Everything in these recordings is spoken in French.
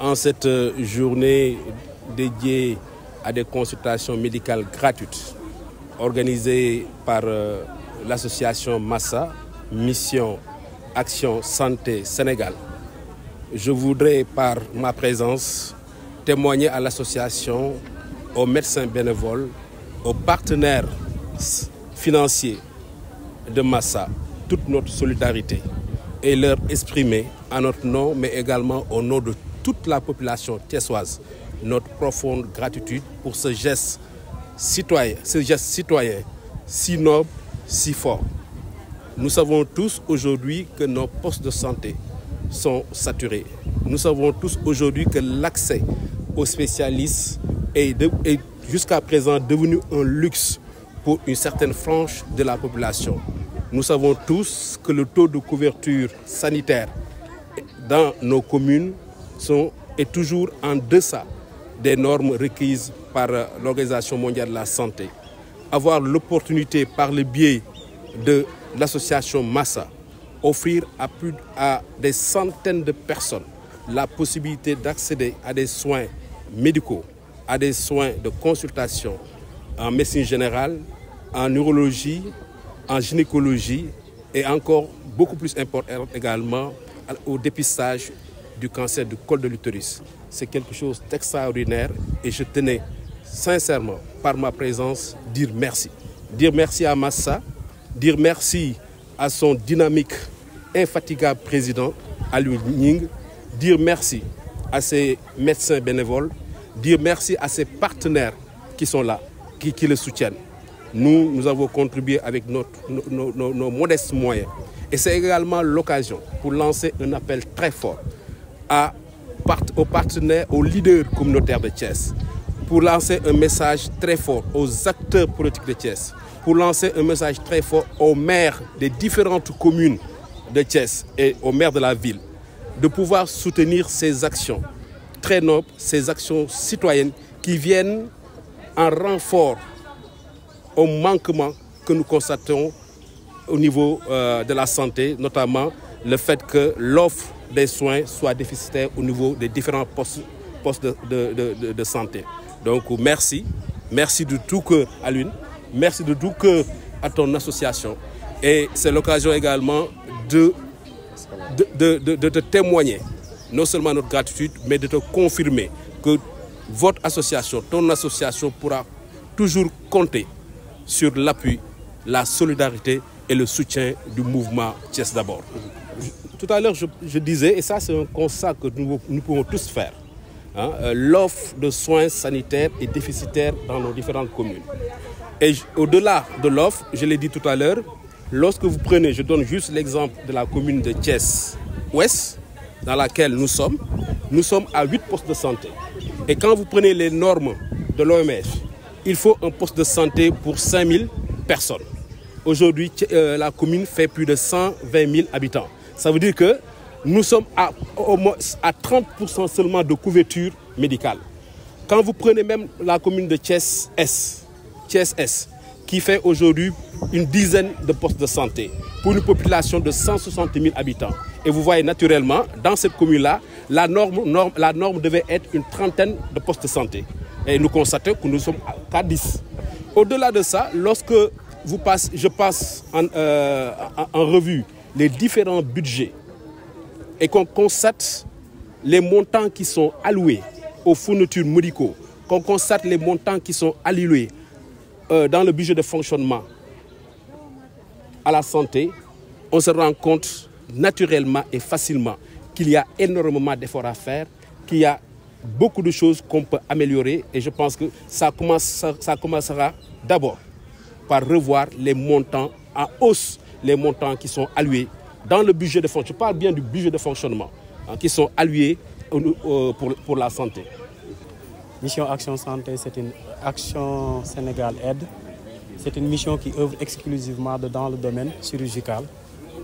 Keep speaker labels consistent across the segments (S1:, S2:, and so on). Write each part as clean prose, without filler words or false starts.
S1: en cette journée dédiée à des consultations médicales gratuites organisées par l'association Massa, Mission Action Santé Sénégal. Je voudrais par ma présence témoigner à l'association, aux médecins bénévoles, aux partenaires financiers de Massa toute notre solidarité et leur exprimer à notre nom, mais également au nom de toute la population thiessoise, notre profonde gratitude pour ce geste citoyen si noble, si fort. Nous savons tous aujourd'hui que nos postes de santé sont saturés. Nous savons tous aujourd'hui que l'accès aux spécialistes est jusqu'à présent devenu un luxe pour une certaine frange de la population. Nous savons tous que le taux de couverture sanitaire dans nos communes est toujours en deçà des normes requises par l'Organisation mondiale de la santé. Avoir l'opportunité par le biais de l'association Massa, offrir à des centaines de personnes la possibilité d'accéder à des soins médicaux, à des soins de consultation en médecine générale, en neurologie, en gynécologie et encore beaucoup plus important également au dépistage du cancer du col de l'utérus. C'est quelque chose d'extraordinaire et je tenais sincèrement par ma présence dire merci. Dire merci à Massa, dire merci à son dynamique, infatigable président, Alioune Gningue, dire merci à ses médecins bénévoles, dire merci à ses partenaires qui sont là, qui le soutiennent. Nous avons contribué avec nos modestes moyens. Et c'est également l'occasion pour lancer un appel très fort aux partenaires, aux leaders communautaires de Thiès, pour lancer un message très fort aux acteurs politiques de Thiès, pour lancer un message très fort aux maires des différentes communes de Thiès et aux maires de la ville, de pouvoir soutenir ces actions très nobles, ces actions citoyennes qui viennent en renfort au manquement que nous constatons au niveau de la santé, notamment le fait que l'offre des soins soit déficitaire au niveau des différents postes de santé. Donc merci de tout cœur à l'une, merci de tout cœur à ton association. Et c'est l'occasion également de te témoigner, non seulement notre gratitude, mais de te confirmer que votre association, ton association pourra toujours compter sur l'appui, la solidarité et le soutien du mouvement Thiès d'abord. Tout à l'heure, je disais, et ça c'est un constat que nous pouvons tous faire, hein, l'offre de soins sanitaires est déficitaire dans nos différentes communes. Et au-delà de l'offre, je l'ai dit tout à l'heure, lorsque vous prenez, je donne juste l'exemple de la commune de Thiès-Ouest, dans laquelle nous sommes à 8 postes de santé. Et quand vous prenez les normes de l'OMS, il faut un poste de santé pour 5000 personnes. Aujourd'hui, la commune fait plus de 120 000 habitants. Ça veut dire que nous sommes à 30% seulement de couverture médicale. Quand vous prenez même la commune de Thiès-Est, qui fait aujourd'hui une dizaine de postes de santé pour une population de 160 000 habitants. Et vous voyez naturellement, dans cette commune-là, la norme devait être une trentaine de postes de santé. Et nous constatons que nous sommes à 10. Au-delà de ça, lorsque je passe en revue les différents budgets et qu'on constate les montants qui sont alloués aux fournitures médicaux, qu'on constate les montants qui sont alloués dans le budget de fonctionnement à la santé, on se rend compte naturellement et facilement qu'il y a énormément d'efforts à faire, qu'il y a beaucoup de choses qu'on peut améliorer et je pense que ça commencera d'abord par revoir les montants en hausse, les montants qui sont alloués dans le budget de fonctionnement. Je parle bien du budget de fonctionnement qui sont alloués pour la santé.
S2: Mission Action Santé, c'est une action Sénégal Aide. C'est une mission qui œuvre exclusivement dans le domaine chirurgical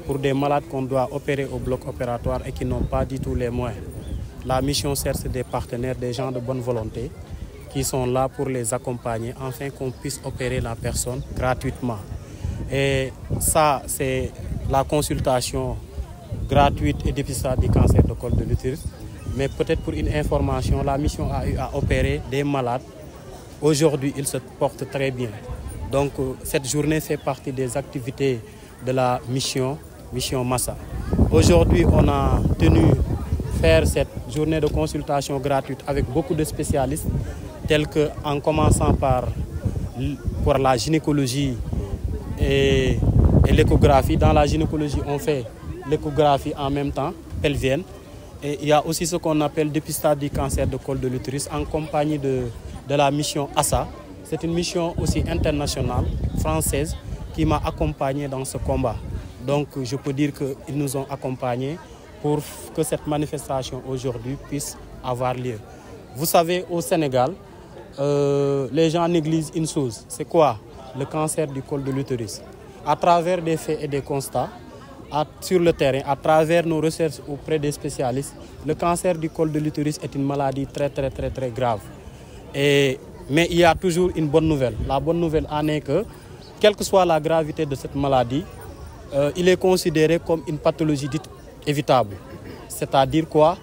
S2: pour des malades qu'on doit opérer au bloc opératoire et qui n'ont pas du tout les moyens. La mission certes des partenaires, des gens de bonne volonté qui sont là pour les accompagner afin qu'on puisse opérer la personne gratuitement. Et ça, c'est la consultation gratuite et dépistage du cancer du col de l'utérus. mais peut-être pour une information, la mission a eu à opérer des malades. Aujourd'hui, ils se portent très bien. Donc cette journée fait partie des activités de la mission Massa. Aujourd'hui, on a tenu faire cette journée de consultation gratuite avec beaucoup de spécialistes, tels que, en commençant par pour la gynécologie et l'échographie. Dans la gynécologie, on fait l'échographie en même temps, pelvienne. Et il y a aussi ce qu'on appelle dépistage du cancer de col de l'utérus en compagnie de la mission ASA. C'est une mission aussi internationale, française, qui m'a accompagné dans ce combat. Donc je peux dire qu'ils nous ont accompagnés pour que cette manifestation aujourd'hui puisse avoir lieu. Vous savez, au Sénégal, les gens négligent une chose. C'est quoi? Le cancer du col de l'utérus. À travers des faits et des constats, sur le terrain, à travers nos recherches auprès des spécialistes, le cancer du col de l'utérus est une maladie très grave. Mais il y a toujours une bonne nouvelle. La bonne nouvelle en est que, quelle que soit la gravité de cette maladie, il est considéré comme une pathologie dite évitable. C'est-à-dire quoi?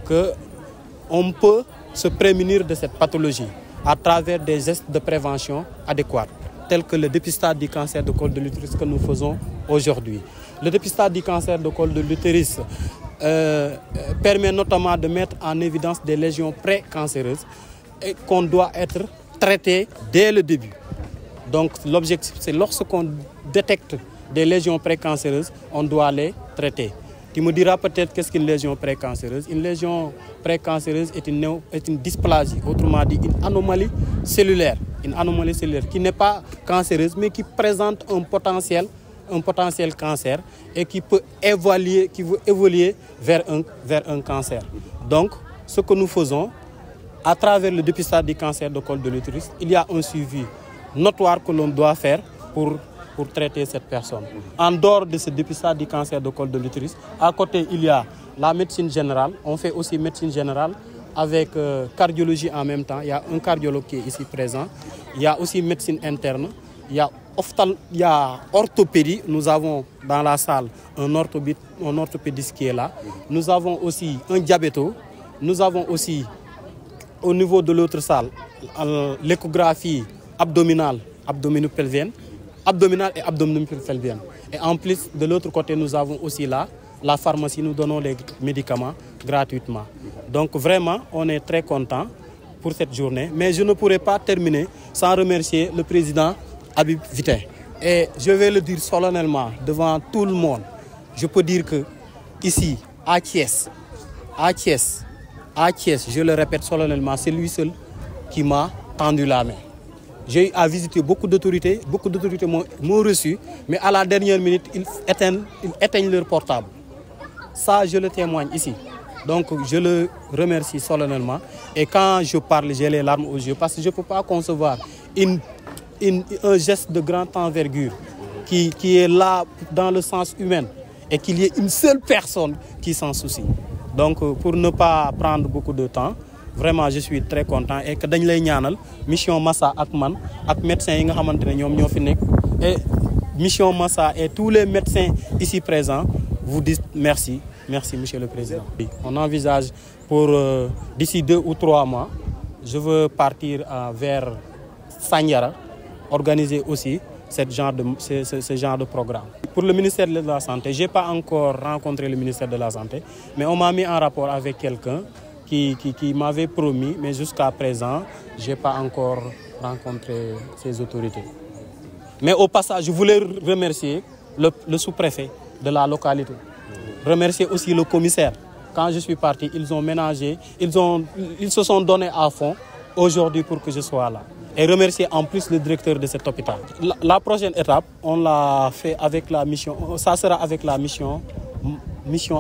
S2: Qu'on peut se prémunir de cette pathologie à travers des gestes de prévention adéquats, tels que le dépistage du cancer de col de l'utérus que nous faisons aujourd'hui. Le dépistage du cancer de col de l'utérus permet notamment de mettre en évidence des lésions précancéreuses et qu'on doit être traité dès le début. Donc l'objectif, c'est lorsqu'on détecte des lésions précancéreuses, on doit les traiter. Tu me diras peut-être qu'est-ce qu'une lésion précancéreuse. Une lésion précancéreuse est une dysplasie, autrement dit une anomalie cellulaire. Une anomalie cellulaire qui n'est pas cancéreuse, mais qui présente un potentiel cancer et qui peut évoluer vers un cancer. Donc, ce que nous faisons, à travers le dépistage du cancer de col de l'utérus, il y a un suivi notoire que l'on doit faire pour traiter cette personne. En dehors de ce dépistage du cancer de col de l'utérus, à côté, il y a la médecine générale. On fait aussi médecine générale avec cardiologie en même temps. Il y a un cardiologue qui est ici présent. Il y a aussi médecine interne. Il y a orthopédie. Nous avons dans la salle un orthopédiste qui est là. Nous avons aussi un diabéto. Nous avons aussi, au niveau de l'autre salle, l'échographie abdominale et abdominopelvienne. Et en plus, de l'autre côté, nous avons aussi là la pharmacie. Nous donnons les médicaments gratuitement. Donc vraiment, on est très content pour cette journée. Mais je ne pourrais pas terminer sans remercier le président Habib Vitin. Et je vais le dire solennellement devant tout le monde. Je peux dire que ici, à Thiès, je le répète solennellement, c'est lui seul qui m'a tendu la main. J'ai eu à visiter beaucoup d'autorités m'ont reçu, mais à la dernière minute, ils éteignent leur portable. Ça, je le témoigne ici. Donc, je le remercie solennellement. Et quand je parle, j'ai les larmes aux yeux, parce que je ne peux pas concevoir un geste de grande envergure qui est là dans le sens humain et qu'il y ait une seule personne qui s'en soucie. Donc, pour ne pas prendre beaucoup de temps, vraiment, je suis très content et que dañ lay ñaanal mission Massa ak man ak médecins yi nga xamantene ñom ñoo fi nek et mission Massa et tous les médecins ici présents vous disent merci monsieur le président. On envisage pour d'ici 2 ou 3 mois, je veux partir vers Sandiara, organiser aussi ce genre de programme. Pour le ministère de la Santé, je n'ai pas encore rencontré le ministère de la Santé, mais on m'a mis en rapport avec quelqu'un qui m'avait promis, mais jusqu'à présent, je n'ai pas encore rencontré ces autorités. Mais au passage, je voulais remercier le sous-préfet de la localité, remercier aussi le commissaire. Quand je suis parti, ils ont ménagé, ils se sont donnés à fond aujourd'hui pour que je sois là. Et remercier en plus le directeur de cet hôpital. La prochaine étape, on l'a fait avec la mission, ça sera avec la mission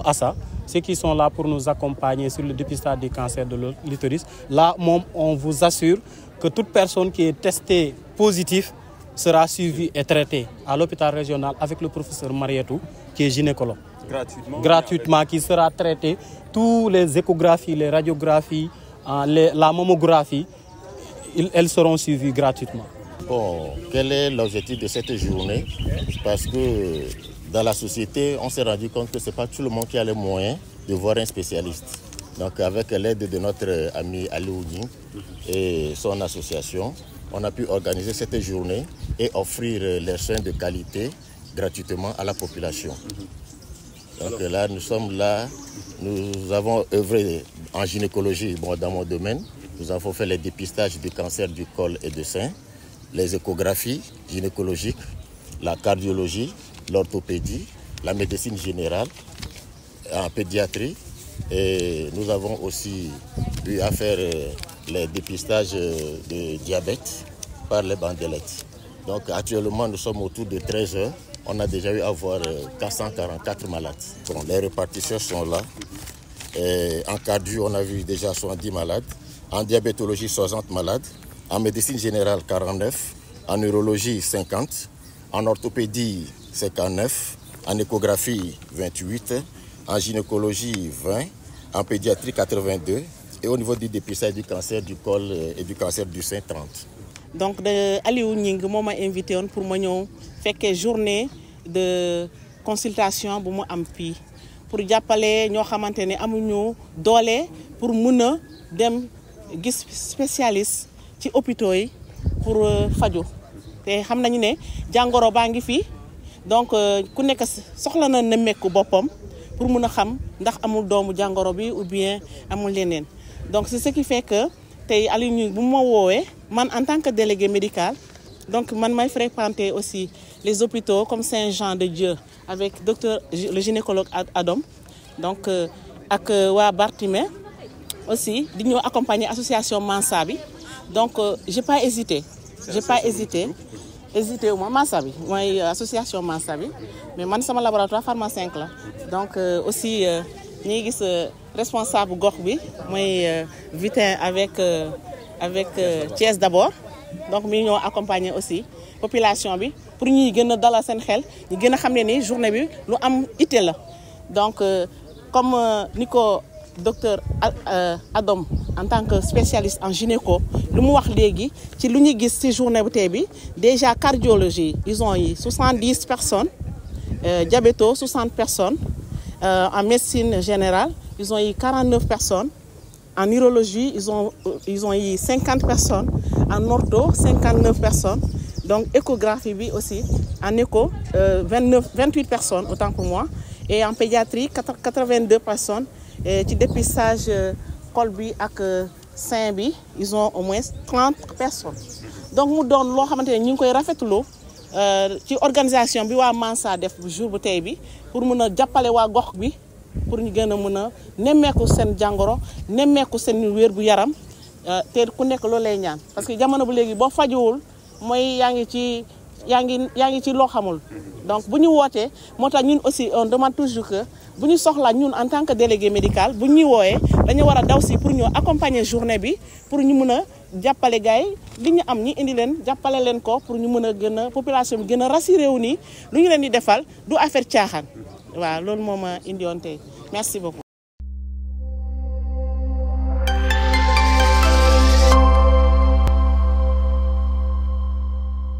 S2: ASA, ceux qui sont là pour nous accompagner sur le dépistage du cancer de l'utérus. Là, on vous assure que toute personne qui est testée positive sera suivie et traitée à l'hôpital régional avec le professeur Marietou, qui est gynécologue. Gratuitement, qui sera traité. Toutes les échographies, les radiographies, la mammographie, elles seront suivies gratuitement.
S3: Bon, quel est l'objectif de cette journée? Parce que dans la société, on s'est rendu compte que ce n'est pas tout le monde qui a les moyens de voir un spécialiste. Donc avec l'aide de notre ami Aliou Nying et son association, on a pu organiser cette journée et offrir les soins de qualité gratuitement à la population. Donc là, nous sommes là, nous avons œuvré en gynécologie, bon, dans mon domaine. Nous avons fait les dépistages du cancer du col et du sein, les échographies gynécologiques, la cardiologie, l'orthopédie, la médecine générale, en pédiatrie. Et nous avons aussi eu à faire les dépistages de diabète par les bandelettes. Donc actuellement, nous sommes autour de 13 heures. On a déjà eu à voir 444 malades. Bon, les répartitions sont là. Et en cardio, on a vu déjà 70 malades. En diabétologie, 60 malades. En médecine générale, 49. En neurologie, 50. En orthopédie, 59. En échographie, 28. En gynécologie, 20. En pédiatrie, 82. Et au niveau du dépistage du cancer du col et du cancer du sein, 30.
S4: Donc Aliou Nying m'a invité pour ma ñëw fekkee journée de consultation bu mu am fii pour jàppale ñoo xamante ne amuñu doole pour mun a dem gis spécialiste ci hôpitaux yi pour faju te xam nañu ne jàngoro baa ngi fii donc ku nekk soxla na nemmeeku boppam pour mun a xam ndax amul doomu jàngoro bi ou bien amul leneen donc c'est ce qui fait que tey Aliou Nying bu ma woowee man en tant que délégué médical donc man may fréquenter aussi les hôpitaux comme Saint-Jean-de-Dieu avec le gynécologue Adam donc ak waa Bartimée aussi di ñoo accompagner association Mansa bi donc j'ai pas hésité wu ma Mansa bi mooy association Mansa bi mais man sama laboratoire pharmacien la donc aussi ñi ngi gis responsable gox bi mooy Vitin avec Thiès d'abord donc mi ñoo accompagner aussi population bi pour ñuy gën a dalal seen xel ñu gën a xam ne ni journée bi lu am itte la donc comme ni ko docteur Adam en tant que spécialiste en gynéco lu mu wax léegi ci lu ñu gis ci journée bu tey bi déjà cardiologie ils ont eu 70 personnes diabéto 60 personnes en médecine générale ils ont eu 49 personnes en neurologie ils ont eu 50 personnes en ortho 59 personnes donc échographie bi aussi en écho 28 personnes autant pour moi et en pédiatrie 82 personnes et ci dépistage col bi ak sein bi ils ont au moins 30 personnes donc mu doon loo xamante ne ñu ngi koy rafetlu ci organisation bi waa Mansa def bu jour bu tey bi pour mun a jàppale waa gox bi pour ñu gën a mën a nemmeeku seen jàngoro nemmeeku seen wér bu yaram te ku nekk loolu lay ñaan parce que jamono bu léegi boo fajuwul mooy yaa ngi ci loo xamul donc bu ñu wootee moo tax ñun aussi on demande toujours que bu ñu soxlaa ñun en tant que délégué médical bu ñuy wooyee dañu war a daw si pour ñu accompagner journée bi pour ñu mën a jàppale gars yi li ñu am ñi indi leen jàppale leen ko pour ñu mën a gën a population bi gën a rassuré wu nii lu ñu leen di defal du affaire caaxaan waaw loolu moo ma indi woon tey merci beaucoup.